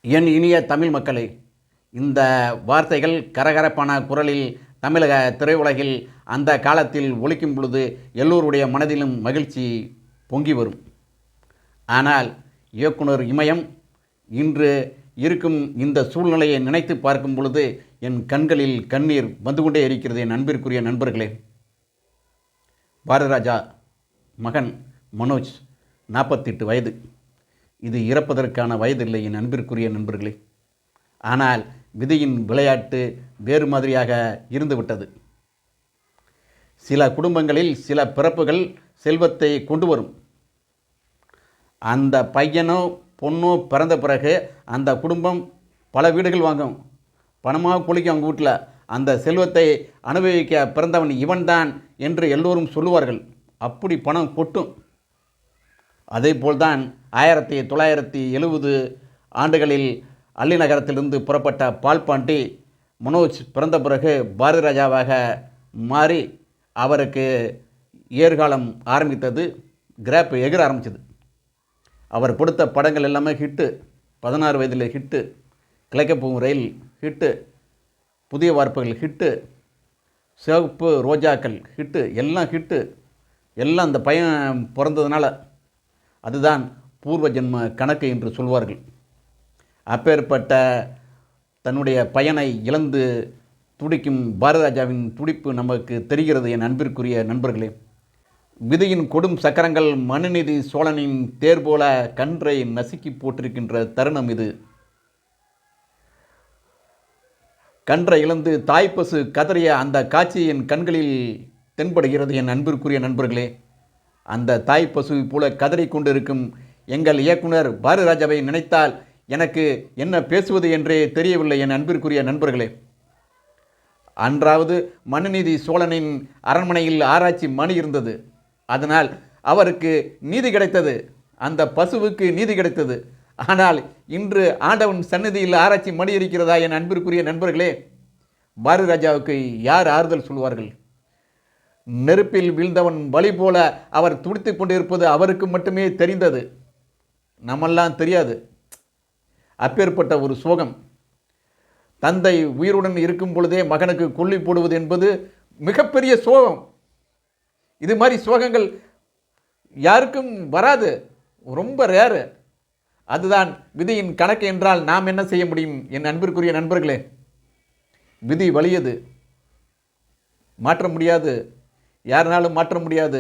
என் இனிய தமிழ் மக்களே, இந்த வார்த்தைகள் கரகரப்பான குரலில் தமிழக திரையுலகில் அந்த காலத்தில் ஒலிக்கும் பொழுது எல்லோருடைய மனதிலும் மகிழ்ச்சி பொங்கி வரும். ஆனால் இயக்குனர் இமயம் இன்று இருக்கும் இந்த சூழ்நிலையை நினைத்து பார்க்கும் பொழுது என் கண்களில் கண்ணீர் வந்து கொண்டே இருக்கிறது. என் அன்பிற்குரிய நண்பர்களே, பாரதிராஜா மகன் மனோஜ் 48 வயது. இது இறப்பதற்கான வயதில்லை என் அன்பிற்குரிய நண்பர்களே. ஆனால் விதியின் விளையாட்டு வேறு மாதிரியாக இருந்துவிட்டது. சில குடும்பங்களில் சில பிறப்புகள் செல்வத்தை கொண்டு வரும். அந்த பையனோ பொண்ணோ பிறந்த பிறகு அந்த குடும்பம் பல வீடுகள் வாங்கும், பணமாக குளிக்கும். அவங்க வீட்டில் அந்த செல்வத்தை அனுபவிக்க பிறந்தவன் இவன்தான் என்று எல்லோரும் சொல்லுவார்கள். அப்படி பணம் கொட்டும். அதே போல்தான் 1970 ஆண்டுகளில் அள்ளி நகரத்திலிருந்து புறப்பட்ட பால்பாண்டி மனோஜ் பிறந்த பிறகு பாரதிராஜாவாக மாறி அவருக்கு ஏர்காலம் ஆரம்பித்தது. கிராப் எகிர ஆரம்பித்தது. அவர் கொடுத்த படங்கள் எல்லாமே ஹிட்டு. 16 வயதில் ஹிட்டு, கிழக்கப்போகும் ரயில் ஹிட்டு, புதிய வார்ப்புகள் ஹிட்டு, சிவப்பு ரோஜாக்கள் ஹிட்டு, எல்லாம் ஹிட்டு. எல்லாம் அந்த பையன் பிறந்ததுனால. அதுதான் பூர்வ ஜென்ம கணக்கு என்று சொல்வார்கள். அப்பேற்பட்ட தன்னுடைய பயனை இழந்து துடிக்கும் பாரதிராஜாவின் துடிப்பு நமக்கு தெரிகிறது என் அன்பிற்குரிய நண்பர்களே. விதியின் கொடும் சக்கரங்கள் மனுநீதி சோழனின் தேர் போல கன்றை நசுக்கி போட்டிருக்கின்ற தருணம் இது. கன்றை இழந்து தாய்ப்பசு கதறிய அந்த காட்சி என் கண்களில் தென்படுகிறது என் அன்பிற்குரிய நண்பர்களே. அந்த தாய்ப்பசுவை போல கதறிக்கொண்டிருக்கும் எங்கள் இயக்குனர் பாரதிராஜாவை நினைத்தால் எனக்கு என்ன பேசுவது என்றே தெரியவில்லை என் அன்பிற்குரிய நண்பர்களே. அன்றாவது மனுநீதி சோழனின் அரண்மனையில் ஆராய்ச்சி மணி இருந்தது. அதனால் அவருக்கு நீதி கிடைத்தது, அந்த பசுவுக்கு நீதி கிடைத்தது. ஆனால் இன்று ஆண்டவன் சந்நிதியில் ஆராய்ச்சி மணி இருக்கிறதா என் அன்பிற்குரிய நண்பர்களே? பாரதிராஜாவுக்கு யார் ஆறுதல் சொல்வார்கள்? நெருப்பில் வீழ்ந்தவன் வழி போல அவர் துடித்து கொண்டிருப்பது அவருக்கு மட்டுமே தெரிந்தது, நம்மெல்லாம் தெரியாது. அப்பேற்பட்ட ஒரு சோகம். தந்தை உயிருடன் இருக்கும் பொழுதே மகனுக்கு கொல்லி போடுவது என்பது மிகப்பெரிய சோகம். இது மாதிரி சோகங்கள் யாருக்கும் வராது, ரொம்ப ரேரு. அதுதான் விதியின் கணக்கு என்றால் நாம் என்ன செய்ய முடியும் என் அன்பிற்குரிய நண்பர்களே? விதி வலியது, மாற்ற முடியாது, யாருனாலும் மாற்ற முடியாது.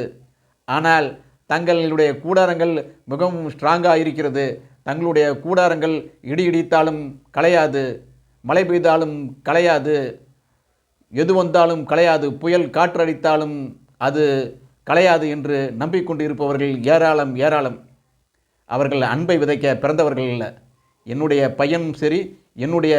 ஆனால் தங்களுடைய கூடாரங்கள் மிகவும் ஸ்ட்ராங்காக இருக்கிறது. தங்களுடைய கூடாரங்கள் இடி இடித்தாலும் களையாது, மழை பெய்தாலும் களையாது, எது வந்தாலும் களையாது, புயல் காற்றடித்தாலும் அது களையாது என்று நம்பிக்கொண்டு இருப்பவர்கள் ஏராளம் ஏராளம். அவர்கள் அன்பை விதைக்க பிறந்தவர்கள் இல்லை. என்னுடைய பையனும் சரி, என்னுடைய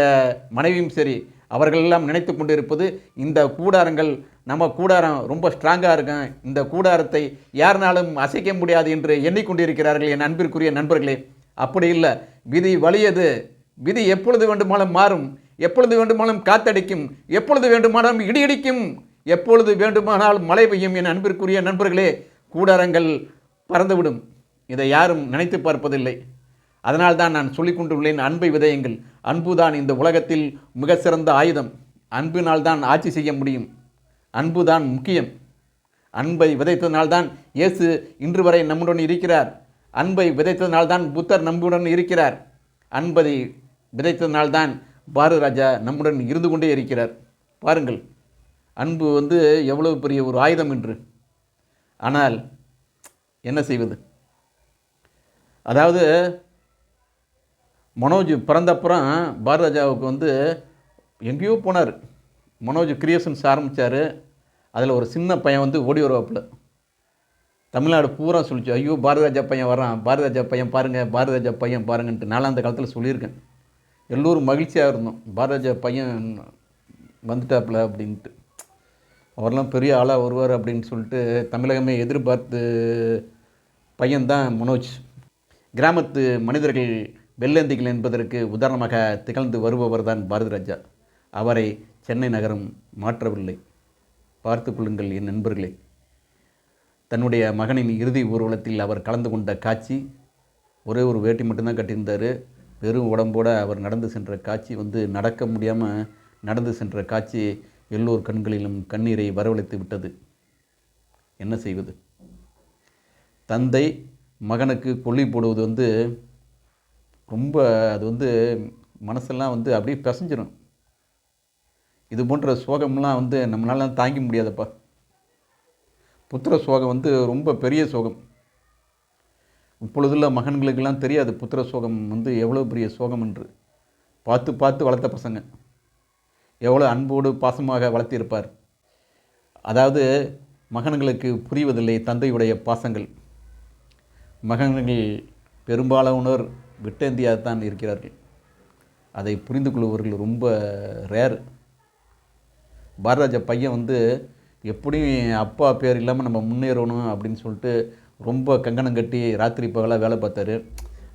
மனைவியும் சரி, அவர்களெல்லாம் நினைத்து கொண்டு இருப்பது இந்த கூடாரங்கள், நம்ம கூடாரம் ரொம்ப ஸ்ட்ராங்காக இருக்கும், இந்த கூடாரத்தை யாருனாலும் அசைக்க முடியாது என்று எண்ணிக்கொண்டிருக்கிறார்கள் என் அன்பிற்குரிய நண்பர்களே. அப்படி இல்லை. விதி வலியது. விதி எப்பொழுது வேண்டுமானாலும் மாறும், எப்பொழுது வேண்டுமானாலும் காத்தடிக்கும், எப்பொழுது வேண்டுமானாலும் இடி இடிக்கும், எப்பொழுது வேண்டுமானாலும் மழை பெய்யும் என் அன்பிற்குரிய நண்பர்களே. கூடாரங்கள் பறந்துவிடும். இதை யாரும் நினைத்து பார்ப்பதில்லை. அதனால்தான் நான் சொல்லிக் கொண்டுள்ளேன், அன்பை விதையுங்கள். அன்புதான் இந்த உலகத்தில் மிக சிறந்த ஆயுதம். அன்பினால்தான் ஆட்சி செய்ய முடியும். அன்புதான் முக்கியம். அன்பை விதைத்ததினால்தான் இயேசு இன்று வரை நம்முடன் இருக்கிறார். அன்பை விதைத்ததினால்தான் புத்தர் நம்முடன் இருக்கிறார். அன்பை விதைத்ததினால்தான் பாரதிராஜா நம்முடன் இருந்து கொண்டே இருக்கிறார். பாருங்கள், அன்பு எவ்வளவு பெரிய ஒரு ஆயுதம் என்று. ஆனால் என்ன செய்வது? அதாவது மனோஜ் பிறந்தப்புறம் பாரதிராஜாவுக்கு எங்கேயோ போனார். மனோஜ் கிரியேஷன்ஸ் ஆரம்பித்தார். அதில் ஒரு சின்ன பையன் ஓடி வருவாப்பில். தமிழ்நாடு பூரா சொல்லிச்சு, ஐயோ பாரதிராஜா பையன் வரான், பாரதிராஜா பையன் பாருங்கள், பாரதிராஜா பையன் பாருங்கன்ட்டு. நான் அந்த காலத்தில் சொல்லியிருக்கேன். எல்லோரும் மகிழ்ச்சியாக இருந்தோம், பாரதிராஜா பையன் வந்துட்டாப்புல அப்படின்ட்டு. அவரெல்லாம் பெரிய ஆளாக வருவார் அப்படின்னு சொல்லிட்டு தமிழகமே எதிர்பார்த்து பையன்தான் மனோஜ். கிராமத்து மனிதர்கள் வெள்ளந்திகள் என்பதற்கு உதாரணமாக திகழ்ந்து வருபவர் தான் பாரதிராஜா. அவரை சென்னை நகரம் மாற்றவில்லை. பார்த்து கொள்ளுங்கள் என் நண்பர்களே. தன்னுடைய மகனின் இறுதி ஊர்வலத்தில் அவர் கலந்து கொண்ட காட்சி, ஒரே ஒரு வேட்டி மட்டும்தான் கட்டியிருந்தார். வெறும் உடம்போடு அவர் நடந்து சென்ற காட்சி நடக்க முடியாமல் நடந்து சென்ற காட்சி எல்லோர் கண்களிலும் கண்ணீரை வரவழைத்து விட்டது. என்ன செய்வது? தந்தை மகனுக்கு கொல்லி போடுவது ரொம்ப அது மனசெல்லாம் அப்படியே பிசைஞ்சிடும். இது போன்ற சோகம்லாம் நம்மளால தாங்க முடியாதப்பா. புத்திர சோகம் ரொம்ப பெரிய சோகம். இப்பொழுதுள்ள மகன்களுக்கெல்லாம் தெரியாது புத்திர சோகம் எவ்வளோ பெரிய சோகம் என்று. பார்த்து பார்த்து வளர்த்த பசங்க எவ்வளோ அன்போடு பாசமாக வளர்த்திருப்பார். அதாவது மகன்களுக்கு புரிவதில்லை தந்தையுடைய பாசங்கள். மகன்கள் பெரும்பாலானோர் விட்டேந்தியாகத்தான் இருக்கிறார்கள். அதை புரிந்து கொள்பவர்கள் ரொம்ப ரேர். பாரதராஜா பையன் எப்படியும் அப்பா பேர் இல்லாமல் நம்ம முன்னேறணும் அப்படின்னு சொல்லிட்டு ரொம்ப கங்கணம் கட்டி ராத்திரி பகலாக வேலை பார்த்தாரு.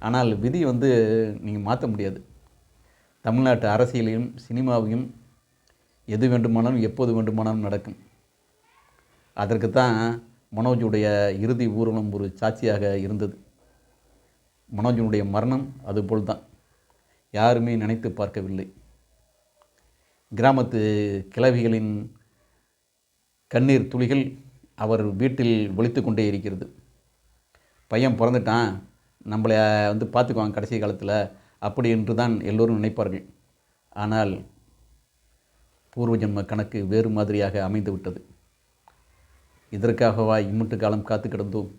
ஆனால் விதி நீங்கள் மாற்ற முடியாது. தமிழ்நாட்டு அரசியலையும் சினிமாவையும் எது வேண்டுமானாலும் எப்போது வேண்டுமானாலும் நடக்கும். அதற்கு தான் மனோஜுடைய இறுதி ஊர்வலம் ஒரு சாட்சியாக இருந்தது. மனோஜனுடைய மரணம் அதுபோல் தான். யாருமே நினைத்து பார்க்கவில்லை. கிராமத்து கிழவிகளின் கண்ணீர் துளிகள் அவர் வீட்டில் ஒலித்து கொண்டே இருக்கிறது. பையன் பிறந்துட்டான், நம்மளை பார்த்துக்குவாங்க கடைசி காலத்தில் அப்படி என்று தான் எல்லோரும் நினைப்பார்கள். ஆனால் பூர்வ ஜென்ம கணக்கு வேறு மாதிரியாக அமைந்து விட்டது. இதற்காகவா இம்மட்டு காலம் காத்து கிடந்தோம்?